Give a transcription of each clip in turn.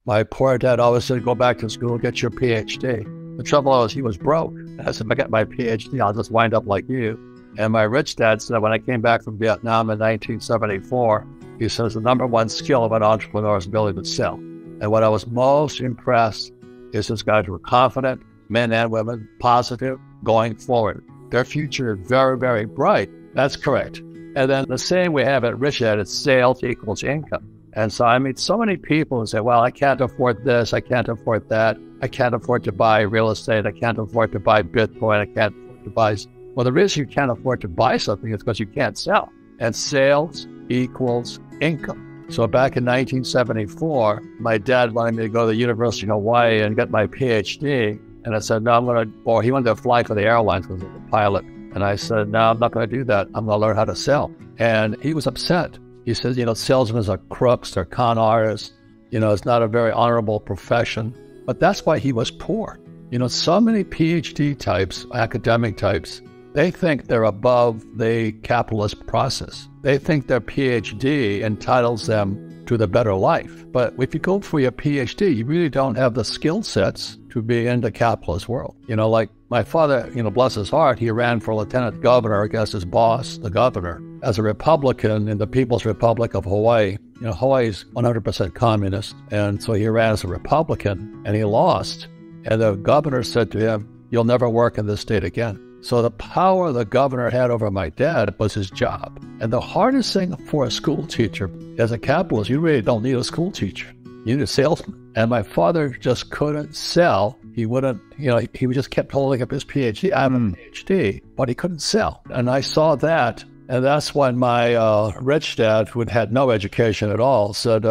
My poor dad always said, go back to school, get your PhD. The trouble was he was broke. I said, if I get my PhD, I'll just wind up like you. And my rich dad said, when I came back from Vietnam in 1974, he says, the number one skill of an entrepreneur is ability to sell. And what I was most impressed is these guys were confident, men and women, positive, going forward. Their future is very, very bright. That's correct. And then the saying we have at Rich Dad, it's sales equals income. And so I meet so many people who say, well, I can't afford this, I can't afford that, I can't afford to buy real estate, I can't afford to buy Bitcoin, I can't afford to buy... Well, the reason you can't afford to buy something is because you can't sell. And sales equals income. So back in 1974, my dad wanted me to go to the University of Hawaii and get my PhD. And I said, no, or he wanted to fly for the airlines because he was a pilot. And I said, no, I'm not going to do that. I'm going to learn how to sell. And he was upset. He says, salesmen are crooks, they're con artists. It's not a very honorable profession. But that's why he was poor. So many PhD types, academic types, they think they're above the capitalist process. They think their PhD entitles them to the better life. But if you go for your PhD, you really don't have the skill sets to be in the capitalist world. Like my father, bless his heart, he ran for lieutenant governor against his boss, the governor, as a Republican in the People's Republic of Hawaii. Hawaii's 100% communist. And so he ran as a Republican and he lost. And the governor said to him, you'll never work in this state again. So the power the governor had over my dad was his job. And the hardest thing for a school teacher, as a capitalist, you really don't need a school teacher. You need a salesman. And my father just couldn't sell. He wouldn't, he just kept holding up his PhD. I have a PhD, but he couldn't sell. And I saw that. And that's when my rich dad, who had no education at all, said,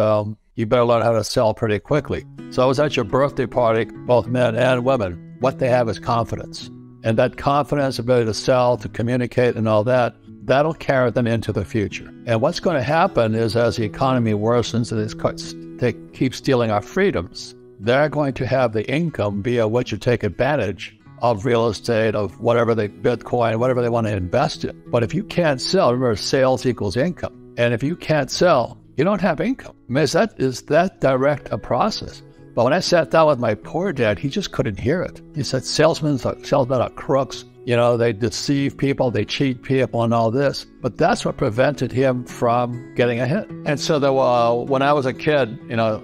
you better learn how to sell pretty quickly. So I was at your birthday party, both men and women. What they have is confidence. And that confidence, ability to sell, to communicate and all that, that'll carry them into the future. And what's going to happen is as the economy worsens and they keep stealing our freedoms, they're going to have the income via which you take advantage of real estate, of whatever Bitcoin, whatever they want to invest in. But if you can't sell, remember, sales equals income. And if you can't sell, you don't have income. I mean, is that direct a process? But when I sat down with my poor dad, he just couldn't hear it. He said, salesmen are crooks. They deceive people, they cheat people and all this. But that's what prevented him from getting ahead. And so when I was a kid, I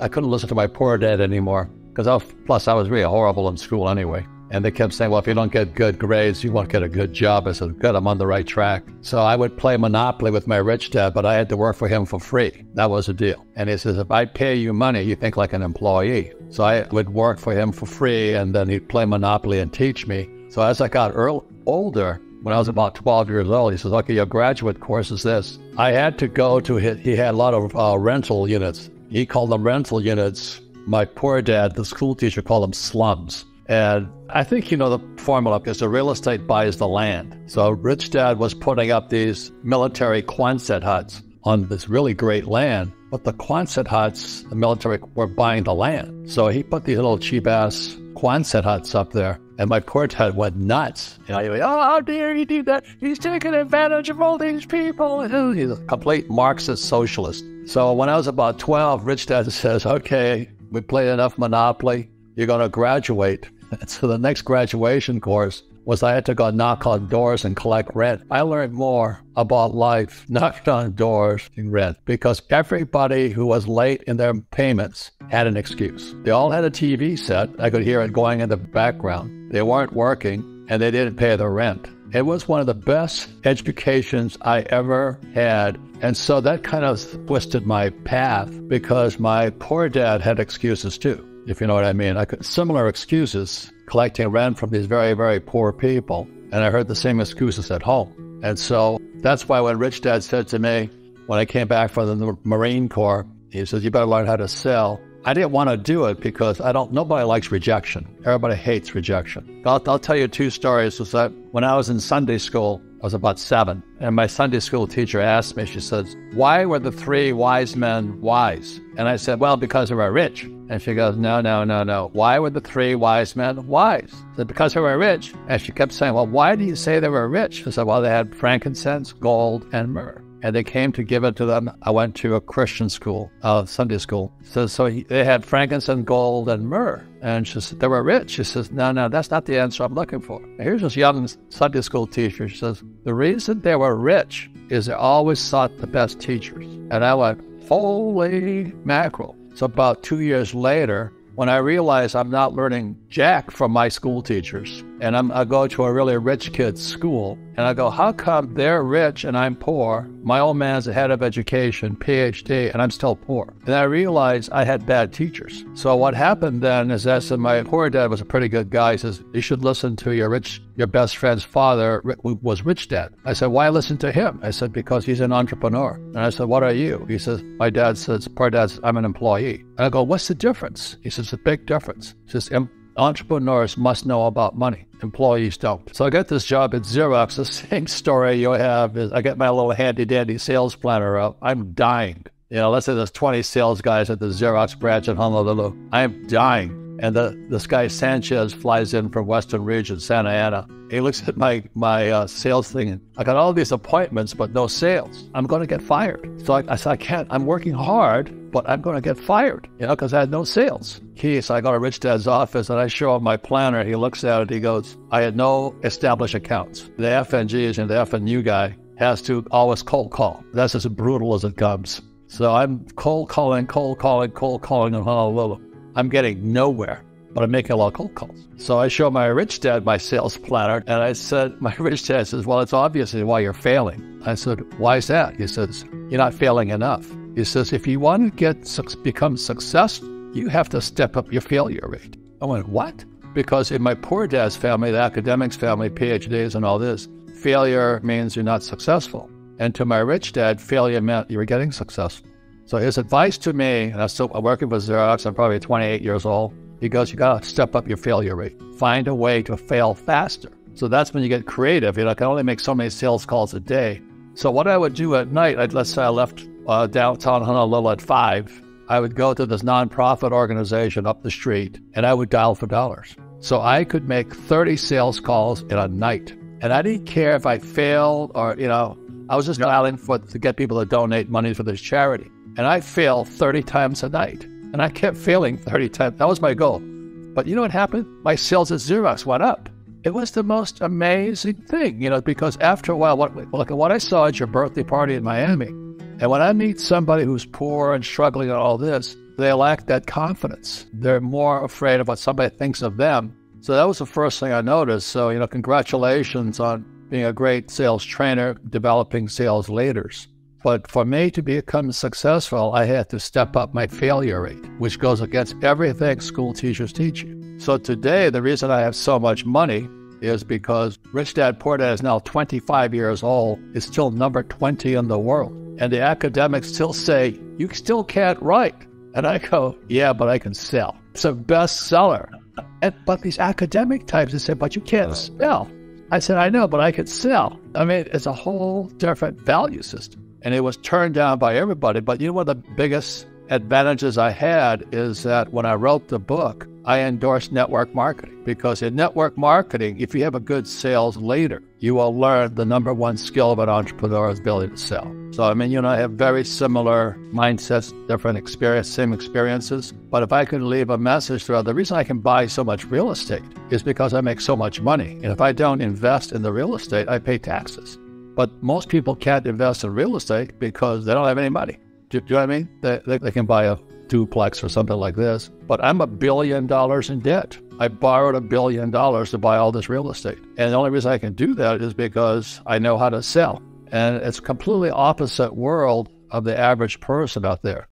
couldn't listen to my poor dad anymore. Because I was really horrible in school anyway. And they kept saying, well, if you don't get good grades, you won't get a good job. I said, good, I'm on the right track. So I would play Monopoly with my rich dad, but I had to work for him for free. That was the deal. And he says, if I pay you money, you think like an employee. So I would work for him for free, and then he'd play Monopoly and teach me. So as I got older, when I was about 12 years old, he says, okay, your graduate course is this. I had to go to he had a lot of rental units. He called them rental units. My poor dad, the school teacher, called them slums. And I think the formula, because the real estate buys the land. So rich dad was putting up these military Quonset huts on this really great land. But the Quonset huts, the military were buying the land. So he put these little cheap-ass Quonset huts up there. And my poor dad went nuts. He went, oh, how dare you do that? He's taking advantage of all these people. He's a complete Marxist socialist. So when I was about 12, rich dad says, okay, we played enough Monopoly. You're going to graduate. And so the next graduation course was I had to go knock on doors and collect rent. I learned more about life knocking on doors and rent because everybody who was late in their payments had an excuse. They all had a TV set. I could hear it going in the background. They weren't working and they didn't pay their rent. It was one of the best educations I ever had. And so that kind of twisted my path because my poor dad had excuses too. If you know what I mean. Similar excuses, collecting rent from these very, very poor people. And I heard the same excuses at home. And so that's why when Rich Dad said to me, when I came back from the Marine Corps, he says, you better learn how to sell. I didn't want to do it because nobody likes rejection. Everybody hates rejection. I'll tell you two stories. Was that when I was in Sunday school, I was about 7, and my Sunday school teacher asked me, she says, why were the 3 wise men wise? And I said, well, because they were rich. And she goes, no. Why were the 3 wise men wise? I said, because they were rich. And she kept saying, well, why do you say they were rich? I said, well, they had frankincense, gold, and myrrh. and they came to give it to them. I went to a Christian school, Sunday school. They had frankincense, gold, and myrrh. And she said, they were rich. She says, no, that's not the answer I'm looking for. And here's this young Sunday school teacher. She says, the reason they were rich is they always sought the best teachers. And I went, holy mackerel. So about 2 years later, when I realized I'm not learning jack from my school teachers, and I go to a really rich kid's school, and I go, how come they're rich and I'm poor? My old man's the head of education, PhD, and I'm still poor. And I realized I had bad teachers. So what happened then is that my poor dad was a pretty good guy. He says, you should listen to your best friend's father, who was rich dad. I said, why listen to him? I said, because he's an entrepreneur. And I said, what are you? He says, my dad says, poor dad, I'm an employee. And I go, what's the difference? He says, it's a big difference. He says, entrepreneurs must know about money. Employees don't. So I got this job at Xerox. The same story you have is I get my little handy-dandy sales planner up. I'm dying. Let's say there's 20 sales guys at the Xerox branch in Honolulu. I'm dying. And this guy Sanchez flies in from Western Region, Santa Ana. He looks at my sales thing, and I got all these appointments, but no sales. I'm going to get fired. So I said, I can't. I'm working hard, but I'm going to get fired, because I had no sales. So I go to Rich Dad's office, and I show him my planner. He looks at it. He goes, I had no established accounts. The FNGs and the FNU guy has to always cold call. That's as brutal as it comes. So I'm cold calling in Honolulu. I'm getting nowhere, but I'm making a lot of cold calls. So I show my rich dad my sales planner, and I said, my rich dad says, well, it's obviously why you're failing. I said, why is that? He says, you're not failing enough. He says, if you want to become successful, you have to step up your failure rate. I went, what? Because in my poor dad's family, the academics family, PhDs and all this, failure means you're not successful. And to my rich dad, failure meant you were getting successful. So his advice to me, and I'm working with Xerox, I'm probably 28 years old, he goes, you got to step up your failure rate. Find a way to fail faster. So that's when you get creative. I can only make so many sales calls a day. So what I would do at night, let's say I left downtown Honolulu at 5, I would go to this nonprofit organization up the street, and I would dial for dollars. So I could make 30 sales calls in a night. And I didn't care if I failed or, I was just dialing to get people to donate money for this charity. And I failed 30 times a night. And I kept failing 30 times. That was my goal. But you know what happened? My sales at Xerox went up. It was the most amazing thing, because after a while, what I saw at your birthday party in Miami, and when I meet somebody who's poor and struggling and all this, they lack that confidence. They're more afraid of what somebody thinks of them. So that was the first thing I noticed. So, congratulations on being a great sales trainer, developing sales leaders. But for me to become successful, I had to step up my failure rate, which goes against everything school teachers teach you. So today, the reason I have so much money is because Rich Dad Poor Dad is now 25 years old, is still number 20 in the world. And the academics still say, you still can't write. And I go, yeah, but I can sell. It's a bestseller. But these academic types, they say, but you can't spell. I said, I know, but I can sell. I mean, it's a whole different value system. And it was turned down by everybody. But one of the biggest advantages I had is that when I wrote the book, I endorsed network marketing. Because in network marketing, if you have a good sales leader, you will learn the number one skill of an entrepreneur is ability to sell. So, I have very similar mindsets, different same experiences. But if I could leave a message throughout, the reason I can buy so much real estate is because I make so much money. And if I don't invest in the real estate, I pay taxes. But most people can't invest in real estate because they don't have any money. Do you know what I mean? They can buy a duplex or something like this. But I'm $1 billion in debt. I borrowed $1 billion to buy all this real estate. And the only reason I can do that is because I know how to sell. And it's a completely opposite world of the average person out there.